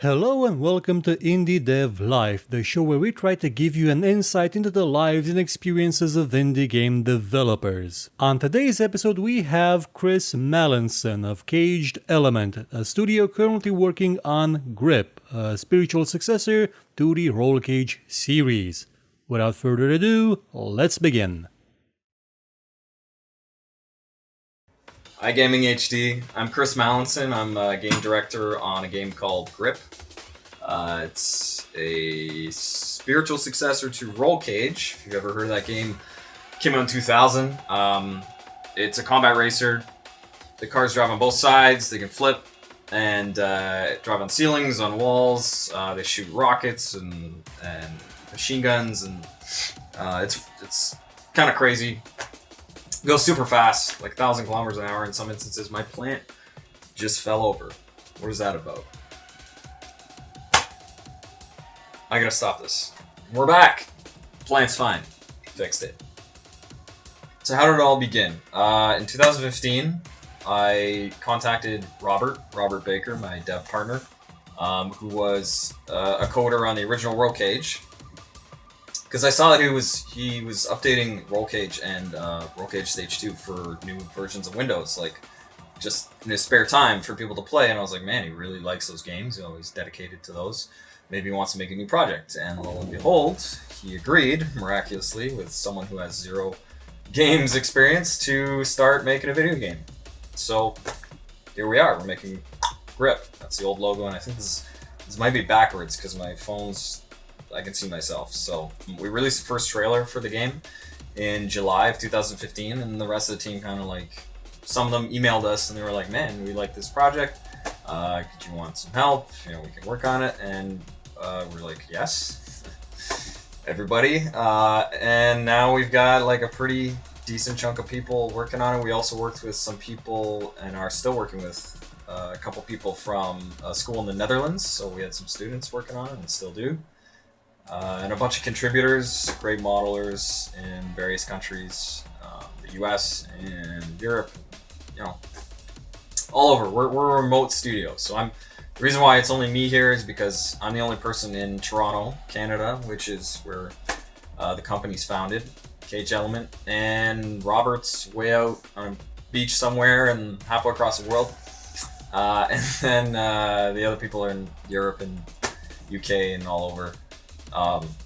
Hello and welcome to Indie Dev Live, the show where we try to give you an insight into the lives and experiences of indie game developers. On today's episode, we have Chris Mallinson of Caged Element, a studio currently working on Grip, a spiritual successor to the Roll Cage series. Without further ado, let's begin. Hi GaminGHD, I'm Chris Mallinson. I'm a game director on a game called Grip. It's a spiritual successor to Roll Cage. If you've ever heard of that game, it came out in 2000. It's a combat racer. The cars drive on both sides, they can flip, and drive on ceilings, on walls. They shoot rockets and machine guns, and it's kind of crazy. Goes super fast, like 1,000 kilometers an hour in some instances. My plant just fell over. What is that about? I gotta stop this. We're back. Plant's fine. Fixed it. So how did it all begin? In 2015, I contacted Robert Baker, my dev partner, who was a coder on the original Roll Cage. Because I saw that he was updating Roll Cage and Roll Cage Stage 2 for new versions of Windows, like just in his spare time for people to play. And I was like, man, he really likes those games. He's always dedicated to those. Maybe he wants to make a new project. And lo and behold, he agreed, miraculously, with someone who has 0 games experience to start making a video game. So here we are. We're making Grip. That's the old logo, and I think this might be backwards because my phone's... I can see myself. So we released the first trailer for the game in July of 2015, and the rest of the team kind of like, some of them emailed us and they were like, man, we like this project. Could you want some help? You know, we can work on it. And we're like, yes, everybody. And now we've got like a pretty decent chunk of people working on it. We also worked with some people and are still working with a couple people from a school in the Netherlands. So we had some students working on it and still do. And a bunch of contributors, great modelers in various countries, the US and Europe, you know, all over. We're a remote studio, so the reason why it's only me here is because I'm the only person in Toronto, Canada, which is where the company's founded, Cage Element, and Robert's way out on a beach somewhere and halfway across the world, and then the other people are in Europe and UK and all over.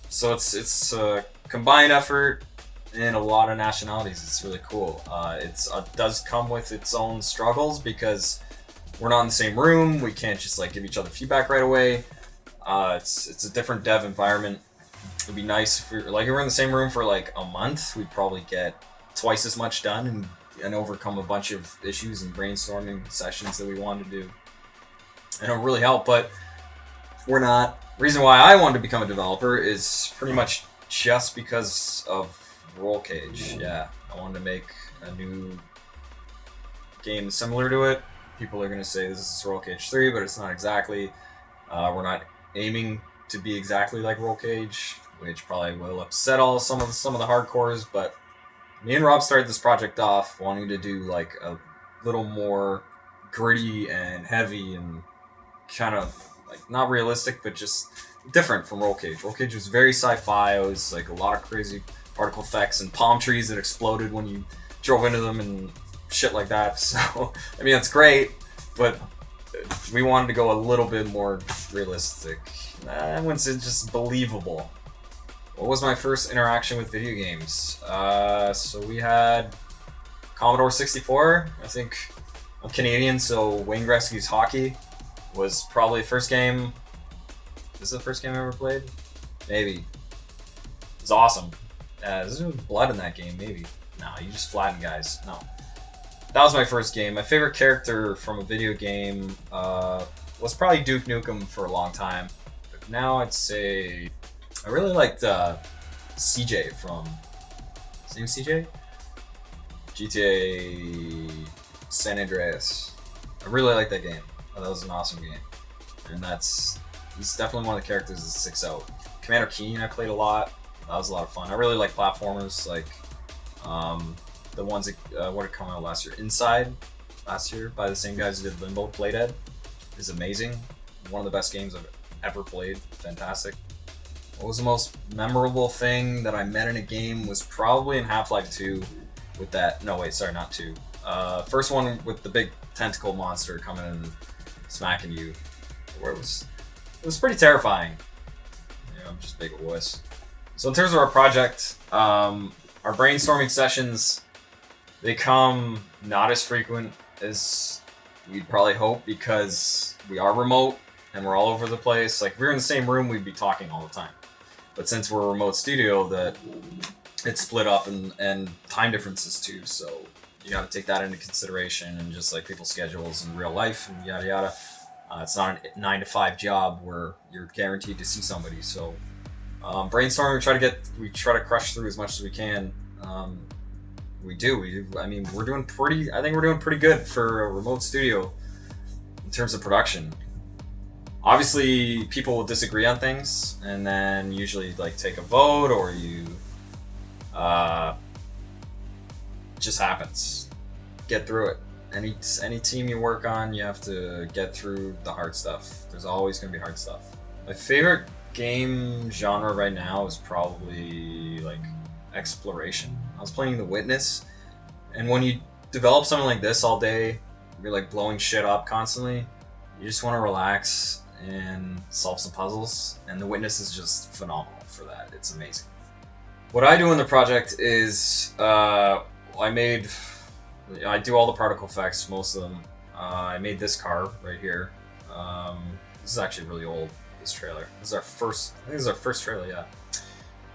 So it's a combined effort in a lot of nationalities. It's really cool. It does come with its own struggles because we're not in the same room. We can't just like give each other feedback right away. It's a different dev environment. It'd be nice if we were in the same room for like a month. We'd probably get twice as much done and overcome a bunch of issues and brainstorming sessions that we wanted to do. And it'll really help, but we're not. Reason why I wanted to become a developer is pretty much just because of Roll Cage. Yeah, I wanted to make a new game similar to it. People are going to say this is Roll Cage 3, but it's not exactly. We're not aiming to be exactly like Roll Cage, which probably will upset some of the hardcores. But me and Rob started this project off wanting to do like a little more gritty and heavy and kind of like not realistic, but just different from Roll Cage. Roll Cage was very sci-fi. It was like a lot of crazy particle effects and palm trees that exploded when you drove into them and shit like that. So, I mean, that's great, but we wanted to go a little bit more realistic. I wouldn't say just believable. What was my first interaction with video games? So we had Commodore 64. I think I'm Canadian, so Wayne Gretzky's Hockey was probably the first game. This is the first game I ever played? Maybe. It was awesome. There's blood in that game, maybe. No, you just flatten guys. No. That was my first game. My favorite character from a video game was probably Duke Nukem for a long time. But now I'd say I really liked CJ from... His name CJ? GTA San Andreas. I really like that game. That was an awesome game, and he's definitely one of the characters that sticks out. Commander Keen I played a lot. That was a lot of fun. I really like platformers, like the ones that what had come out last year. Inside last year by the same guys who did Limbo. Playdead is amazing. one of the best games I've ever played. Fantastic. What was the most memorable thing that I met in a game was probably in Half-Life 2 with that, no wait, sorry, not 2. First one with the big tentacle monster coming and smacking you, where it was pretty terrifying. You know, I'm just big a wuss. So in terms of our project, our brainstorming sessions, they come not as frequent as we'd probably hope because we are remote and we're all over the place. Like if we were in the same room, we'd be talking all the time. But since we're a remote studio, that it's split up and time differences too. So you got to take that into consideration and just like people's schedules in real life and yada yada. It's not a 9-to-5 job where you're guaranteed to see somebody. So brainstorming, we try to crush through as much as we can. We do. I mean, we're doing pretty good for a remote studio in terms of production. Obviously, people will disagree on things, and then usually like take a vote, or you just happens. Get through it. Any team you work on, you have to get through the hard stuff. There's always going to be hard stuff. My favorite game genre right now is probably like exploration. I was playing The Witness, and when you develop something like this all day, you're like blowing shit up constantly. You just want to relax and solve some puzzles, and The Witness is just phenomenal for that. It's amazing. What I do in the project is I do all the particle effects, most of them. I made this car right here. This is actually really old, this trailer. This is our first trailer, yeah.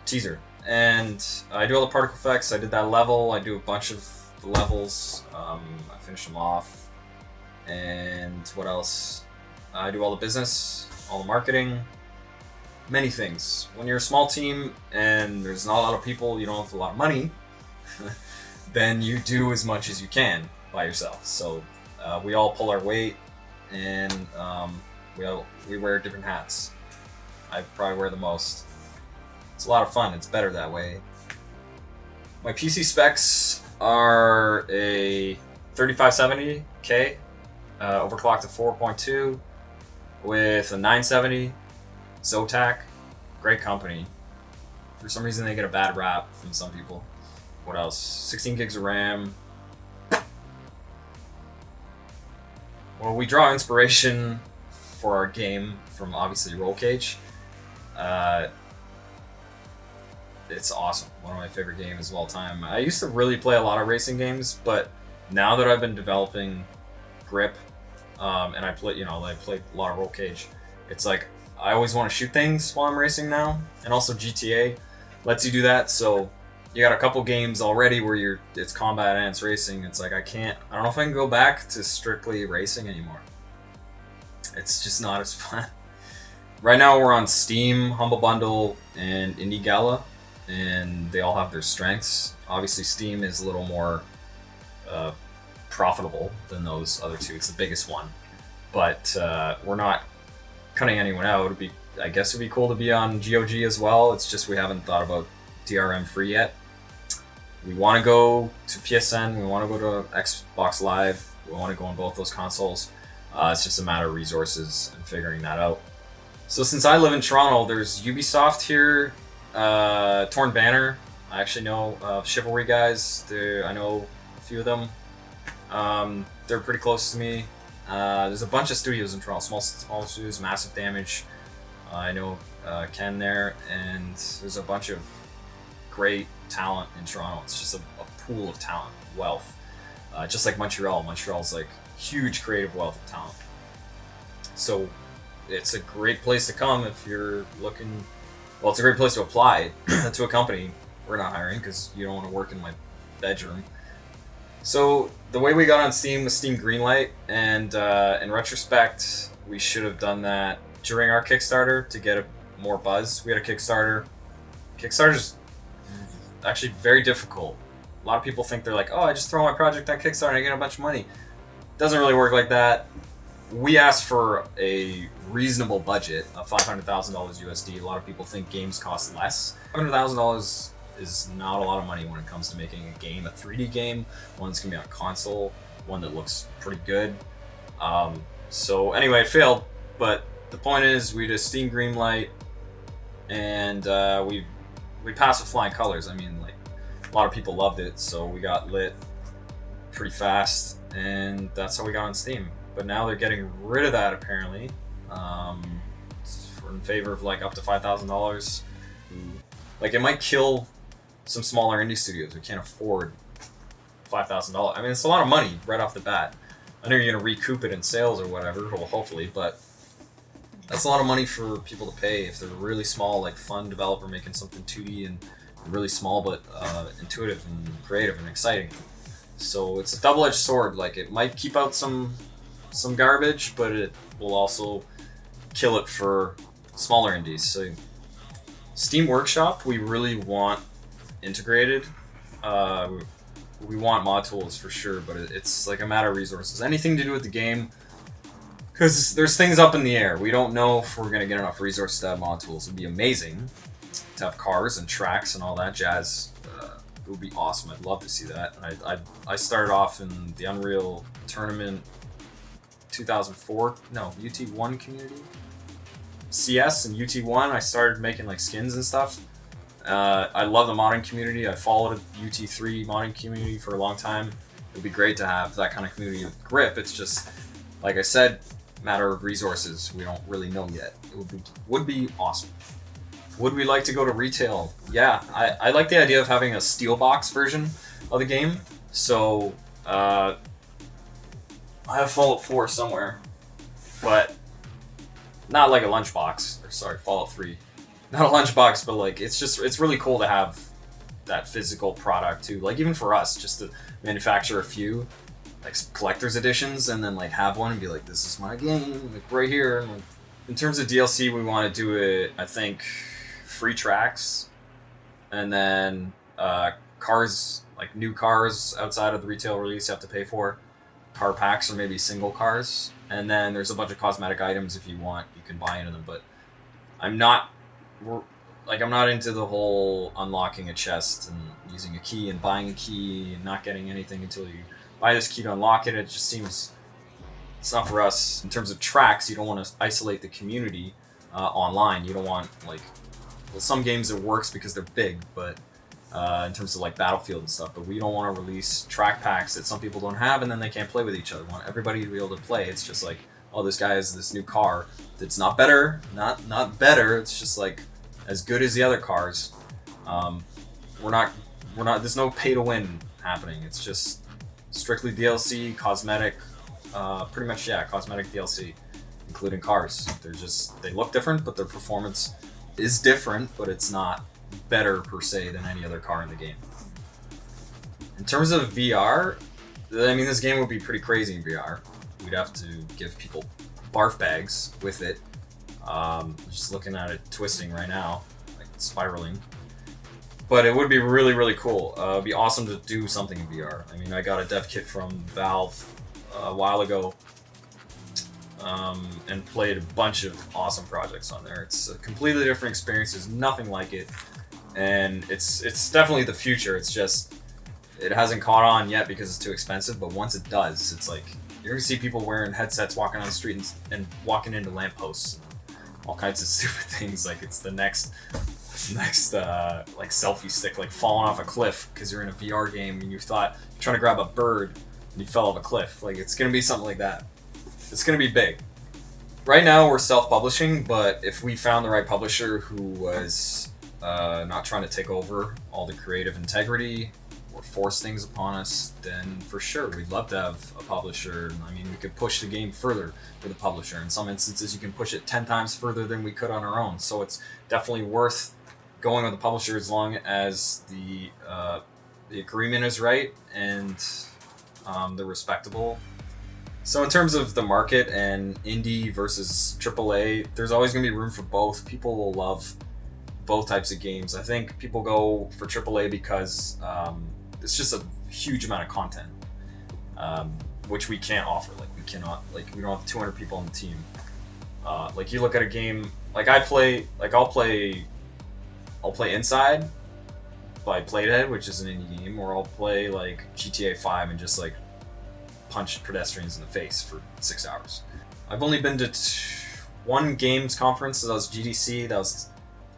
Teaser. And I do all the particle effects. I did that level. I do a bunch of the levels. I finish them off. And what else? I do all the business, all the marketing, many things. When you're a small team and there's not a lot of people, you don't have a lot of money, then you do as much as you can by yourself. So we all pull our weight, and we wear different hats. I probably wear the most. It's a lot of fun. It's better that way. My PC specs are a 3570K, overclocked to 4.2, with a 970 Zotac. Great company. For some reason, they get a bad rap from some people. What else? 16 gigs of RAM. Well, we draw inspiration for our game from obviously Roll Cage. It's awesome. One of my favorite games of all time. I used to really play a lot of racing games, but now that I've been developing Grip, and I play a lot of Roll Cage, it's like I always want to shoot things while I'm racing now, and also GTA lets you do that. So you got a couple games already where it's combat and it's racing. It's like I don't know if I can go back to strictly racing anymore. It's just not as fun. Right now we're on Steam, Humble Bundle, and Indie Gala, and they all have their strengths. Obviously Steam is a little more profitable than those other two. It's the biggest one, but we're not cutting anyone out. I guess it'd be cool to be on GOG as well. It's just we haven't thought about DRM free yet. We want to go to PSN. We want to go to Xbox Live. We want to go on both those consoles. It's just a matter of resources and figuring that out. So since I live in Toronto, there's Ubisoft here, Torn Banner. I actually know Chivalry guys. I know a few of them. They're pretty close to me. There's a bunch of studios in Toronto, small studios, Massive Damage. I know Ken there, and there's a bunch of great talent in Toronto. It's just a pool of talent, wealth. Just like Montreal. Montreal's like huge creative wealth of talent. So it's a great place to come if you're looking. Well, it's a great place to apply to a company. We're not hiring because you don't want to work in my bedroom. So the way we got on Steam was Steam Greenlight, and in retrospect, we should have done that during our Kickstarter to get more buzz. We had a Kickstarter. Kickstarter's actually very difficult. A lot of people think they're like, oh, I just throw my project on Kickstarter and I get a bunch of money. It doesn't really work like that. We asked for a reasonable budget of $500,000 USD. A lot of people think games cost less. $500,000 is not a lot of money when it comes to making a game, a 3D game, one that's going to be on a console, one that looks pretty good. So anyway, it failed, but the point is, we did Steam Greenlight, and we passed with flying colors. I mean, like, a lot of people loved it, so we got lit pretty fast, and that's how we got on Steam. But now they're getting rid of that, apparently, in favor of like up to $5,000. Like, it might kill some smaller indie studios who can't afford $5,000. I mean, it's a lot of money right off the bat. I know you're gonna recoup it in sales or whatever, well, hopefully, but that's a lot of money for people to pay if they're really small, like fun developer making something 2D and really small but intuitive and creative and exciting. So it's a double-edged sword. Like, it might keep out some garbage, but it will also kill it for smaller indies. So Steam Workshop, we really want integrated. We want mod tools for sure, but it's like a matter of resources. Anything to do with the game, because there's things up in the air. We don't know if we're going to get enough resources to have mod tools. It'd be amazing to have cars and tracks and all that jazz. It would be awesome. I'd love to see that. I started off in the Unreal Tournament 2004, no, UT1 community. CS and UT1, I started making like skins and stuff. I love the modding community. I followed UT3 modding community for a long time. It would be great to have that kind of community with grip. It's just, like I said, matter of resources. We don't really know yet. It would be awesome. Would we like to go to retail? Yeah, I like the idea of having a steel box version of the game. So I have Fallout 4 somewhere, but not like a lunchbox. Or sorry, Fallout 3. Not a lunchbox, but like it's really cool to have that physical product too. Like, even for us, just to manufacture a few like collector's editions and then like have one and be like, this is my game, like right here. And, like, in terms of DLC, we want to do it, I think, free tracks, and then cars, like new cars outside of the retail release you have to pay for, car packs or maybe single cars, and then there's a bunch of cosmetic items if you want, you can buy into them. But I'm not into the whole unlocking a chest and using a key and buying a key and not getting anything until you buy this key to unlock it. It just seems it's not for us. In terms of tracks, you don't want to isolate the community online. You don't want, like, well, some games it works because they're big, but in terms of like Battlefield and stuff, but we don't want to release track packs that some people don't have and then they can't play with each other. We want everybody to be able to play. It's just like, oh, this guy has this new car that's not better, not better. It's just like as good as the other cars. We're not. There's no pay to win happening. It's just strictly DLC, cosmetic, pretty much, yeah, cosmetic DLC, including cars. They look different, but their performance is different, but it's not better per se than any other car in the game. In terms of VR, I mean, this game would be pretty crazy in VR. We'd have to give people barf bags with it. Just looking at it twisting right now, like spiraling. But it would be really, really cool. It'd be awesome to do something in VR. I mean, I got a dev kit from Valve a while ago, and played a bunch of awesome projects on there. It's a completely different experience. There's nothing like it, and it's definitely the future. It's just it hasn't caught on yet because it's too expensive. But once it does, it's like you're gonna see people wearing headsets walking on the street and walking into lampposts, and all kinds of stupid things. Like it's the next like selfie stick, like falling off a cliff because you're in a VR game and you thought you're trying to grab a bird and you fell off a cliff. Like it's gonna be something like that. It's gonna be big. Right now we're self-publishing, but if we found the right publisher who was not trying to take over all the creative integrity or force things upon us, then for sure we'd love to have a publisher. I mean, we could push the game further with a publisher. In some instances, you can push it 10 times further than we could on our own. So it's definitely worth going with a publisher as long as the agreement is right and they're respectable. So in terms of the market and indie versus AAA, there's always going to be room for both. People will love both types of games. I think people go for AAA because it's just a huge amount of content, which we can't offer. Like we cannot, like we don't have 200 people on the team. Like you look at a game, like I'll play Inside by Playdead, which is an indie game, or I'll play like GTA 5 and just like punch pedestrians in the face for 6 hours. I've only been to one games conference. That was GDC. That was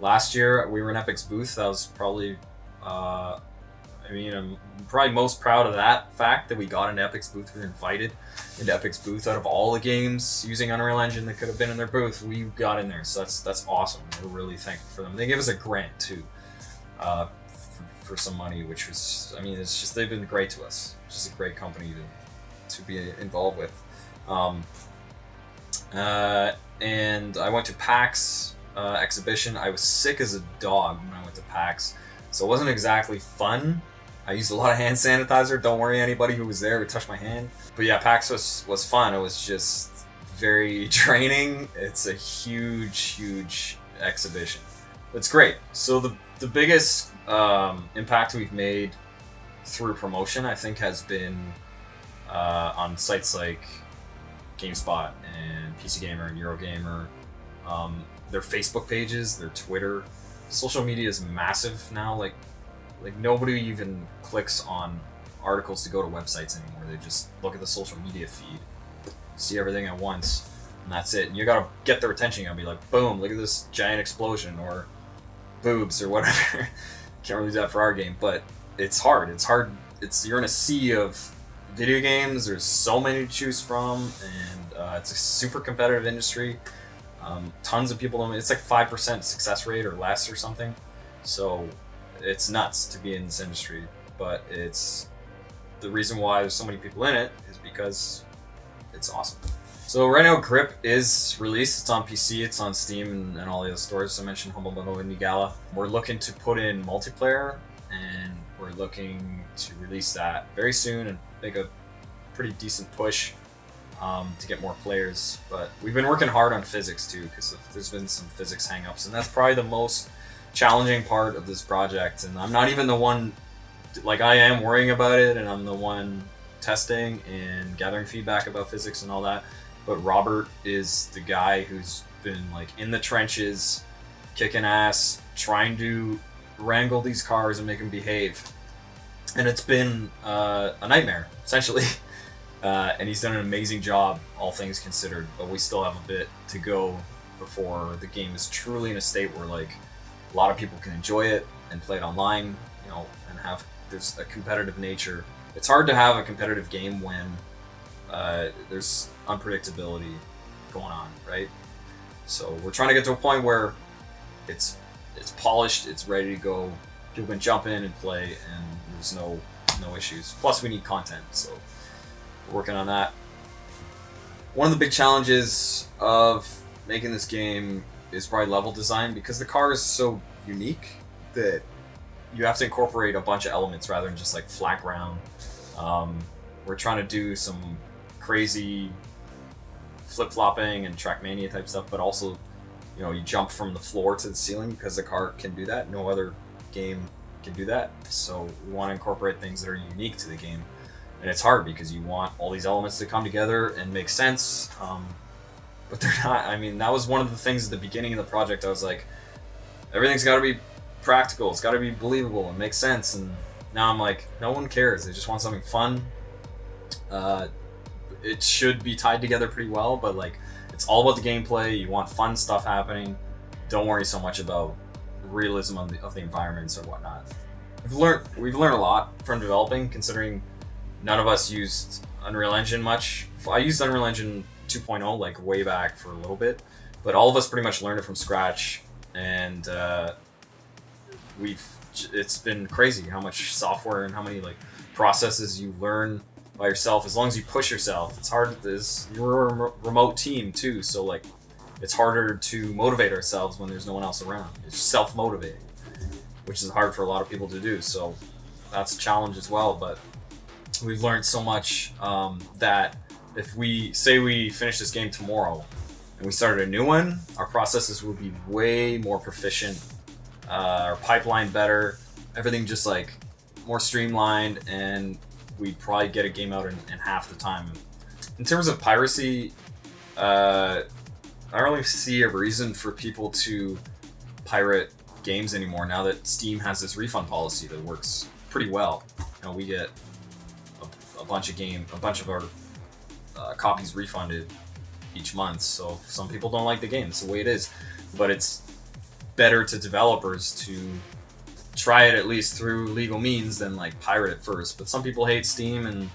last year. We were in Epic's booth. That was probably, I'm probably most proud of that fact that we got into Epic's booth. We were invited into Epic's booth. Out of all the games using Unreal Engine that could have been in their booth, we got in there. So that's awesome. We're really thankful for them. They gave us a grant too, for some money, which was, it's just, they've been great to us. It's just a great company to be involved with. And I went to PAX exhibition. I was sick as a dog when I went to PAX, so it wasn't exactly fun. I used a lot of hand sanitizer. Don't worry, anybody who was there who touched my hand. But yeah, PAX was fun. It was just very draining. It's a huge exhibition. It's great. So the biggest impact we've made through promotion, I think, has been on sites like GameSpot and PC Gamer and Eurogamer, their Facebook pages, their Twitter. Social media is massive now. Like nobody even clicks on articles to go to websites anymore. They just look at the social media feed, see everything at once, and that's it. And you gotta get their attention. You gotta be like, boom, look at this giant explosion, or boobs, or whatever. Can't really do that for our game, but it's hard. You're in a sea of video games. There's so many to choose from, and it's a super competitive industry. Tons of people. It's like 5% success rate or less or something. So it's nuts to be in this industry. But it's the reason why there's so many people in it is because it's awesome. So right now, Grip is released. It's on PC, it's on Steam, and all the other stores. I mentioned Humble Bundle Indie Gala. We're looking to put in multiplayer, and we're looking to release that very soon and make a pretty decent push to get more players. But we've been working hard on physics too, because there's been some physics hangups, and that's probably the most challenging part of this project. And I'm not even the one, like, I am worrying about it, and I'm the one testing and gathering feedback about physics and all that. But Robert is the guy who's been like in the trenches, kicking ass, trying to wrangle these cars and make them behave. And it's been a nightmare, essentially. And he's done an amazing job, all things considered. But we still have a bit to go before the game is truly in a state where like a lot of people can enjoy it and play it online, and there's a competitive nature. It's hard to have a competitive game when there's unpredictability going on, right? So we're trying to get to a point where it's polished, it's ready to go. People can jump in and play, and there's no issues. Plus, we need content, so we're working on that. One of the big challenges of making this game is probably level design, because the car is so unique that you have to incorporate a bunch of elements rather than just like flat ground. We're trying to do some crazy flip-flopping and Trackmania type stuff, but also, you jump from the floor to the ceiling because the car can do that. No other game can do that. So we want to incorporate things that are unique to the game. And it's hard because you want all these elements to come together and make sense, but they're not. That was one of the things at the beginning of the project. I was like, everything's got to be practical. It's got to be believable and make sense. And now I'm like, no one cares. They just want something fun. It should be tied together pretty well, but like, it's all about the gameplay. You want fun stuff happening. Don't worry so much about realism of the environments or whatnot. We've learned a lot from developing, considering none of us used Unreal Engine much. I used Unreal Engine 2.0 like way back for a little bit, but all of us pretty much learned it from scratch, and it's been crazy how much software and how many like processes you learn by yourself. As long as you push yourself, it's hard. You're a remote team too, so like it's harder to motivate ourselves when there's no one else around. It's self-motivating, which is hard for a lot of people to do. So that's a challenge as well. But we've learned so much that if we finish this game tomorrow and we started a new one, our processes will be way more proficient, our pipeline better, everything just like more streamlined, and we'd probably get a game out in half the time. In terms of piracy, I don't really see a reason for people to pirate games anymore now that Steam has this refund policy that works pretty well. We get a bunch of our copies refunded each month. So some people don't like the game. It's the way it is. But it's better to developers to try it at least through legal means than like pirate it first. But some people hate Steam and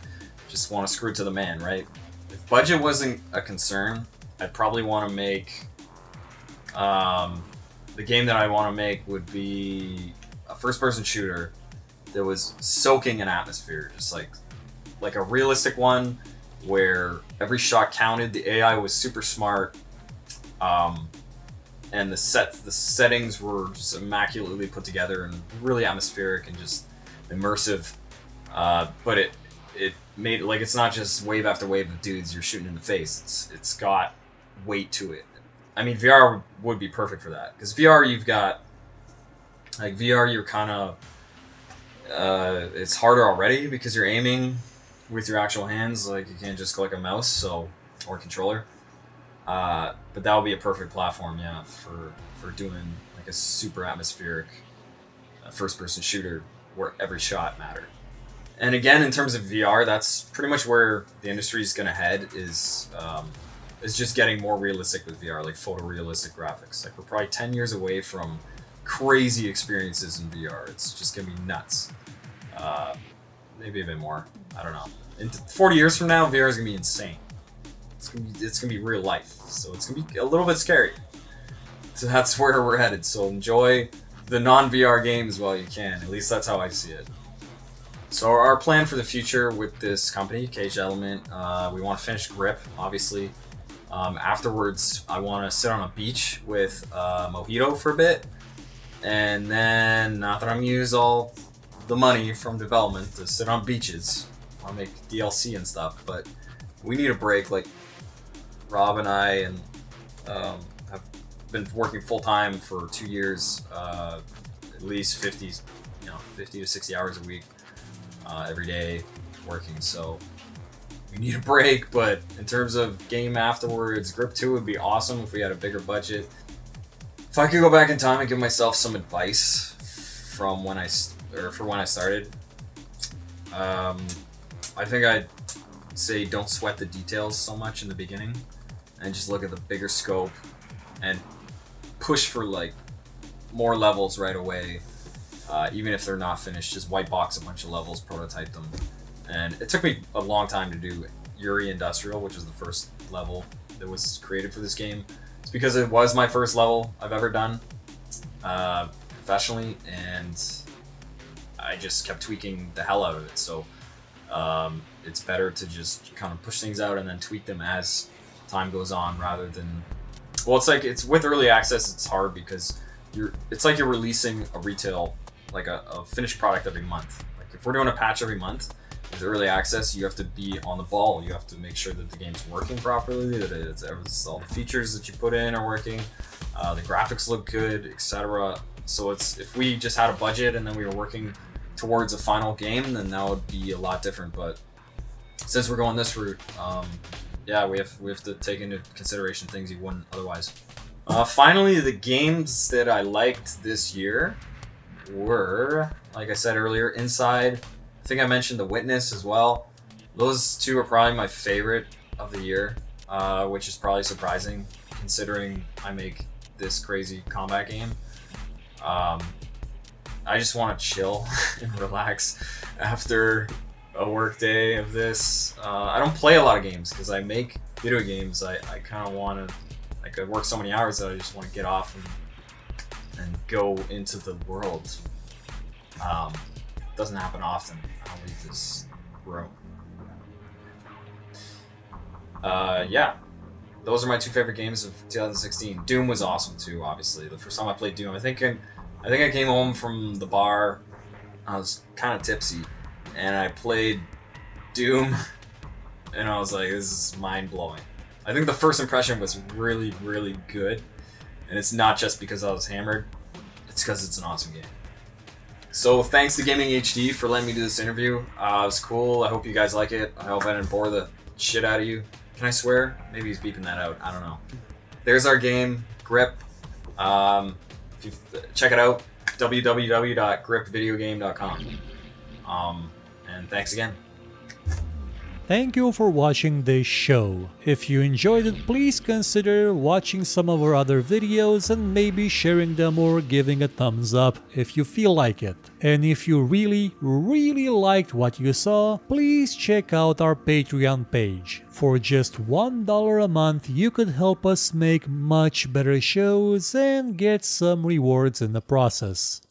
just want to screw it to the man, right? If budget wasn't a concern, I'd probably want to make the game that I want to make would be a first-person shooter that was soaking in atmosphere, just like a realistic one where every shot counted. The AI was super smart, and the settings were just immaculately put together and really atmospheric and just immersive. But it made like it's not just wave after wave of dudes you're shooting in the face. It's got weight to it. I mean, VR would be perfect for that because VR you've got like VR you're kind of it's harder already because you're aiming with your actual hands. Like you can't just click a mouse or controller. But that would be a perfect platform, yeah, for doing like a super atmospheric first-person shooter where every shot mattered. And again, in terms of VR, that's pretty much where the industry is going to head. Is just getting more realistic with VR, like photorealistic graphics. Like we're probably 10 years away from crazy experiences in VR. It's just going to be nuts. Maybe a bit more. I don't know. In 40 years from now, VR is going to be insane. It's gonna be real life, so it's gonna be a little bit scary. So that's where we're headed. So enjoy the non-VR games while you can. At least that's how I see it. So our plan for the future with this company, Caged Element, we want to finish Grip, obviously. Afterwards, I want to sit on a beach with Mojito for a bit, and then not that I'm gonna use all the money from development to sit on beaches. I want to make DLC and stuff, but we need a break. Like Rob and I have been working full time for 2 years, at least 50 to 60 hours a week, every day working. So we need a break. But in terms of game afterwards, Grip 2 would be awesome if we had a bigger budget. If I could go back in time and give myself some advice from when I started, I think I'd say don't sweat the details so much in the beginning and just look at the bigger scope and push for like more levels right away, even if they're not finished. Just white box a bunch of levels, prototype them. And it took me a long time to do Yuri Industrial, which is the first level that was created for this game. It's because it was my first level I've ever done professionally, and I just kept tweaking the hell out of it. So it's better to just kind of push things out and then tweak them as time goes on, rather than, well, it's with early access, it's hard because it's like you're releasing a retail, like a finished product every month. Like if we're doing a patch every month with early access, you have to be on the ball. You have to make sure that the game's working properly, that all the features that you put in are working, the graphics look good, etc. So if we just had a budget and then we were working towards a final game, then that would be a lot different. But since we're going this route, we have to take into consideration things you wouldn't otherwise. Finally, the games that I liked this year were, like I said earlier, Inside. I think I mentioned The Witness as well. Those two are probably my favorite of the year, which is probably surprising considering I make this crazy combat game. I just want to chill and relax after a work day of this. I don't play a lot of games because I make video games. I kind of want to, like, I work so many hours that I just want to get off and go into the world. It doesn't happen often. I'll leave this room. Those are my two favorite games of 2016. Doom was awesome too, obviously. The first time I played Doom, I think I came home from the bar. I was kind of tipsy, and I played Doom, and I was like, this is mind-blowing. I think the first impression was really, really good, and it's not just because I was hammered, it's because it's an awesome game. So thanks to GaminGHD for letting me do this interview. It was cool. I hope you guys like it. I hope I didn't bore the shit out of you. Can I swear? Maybe he's beeping that out. I don't know. There's our game, Grip. If you check it out, www.gripvideogame.com. And thanks again. Thank you for watching this show. If you enjoyed it, please consider watching some of our other videos and maybe sharing them or giving a thumbs up if you feel like it. And if you really liked what you saw, please check out our Patreon page. For just $1 a month, you could help us make much better shows and get some rewards in the process.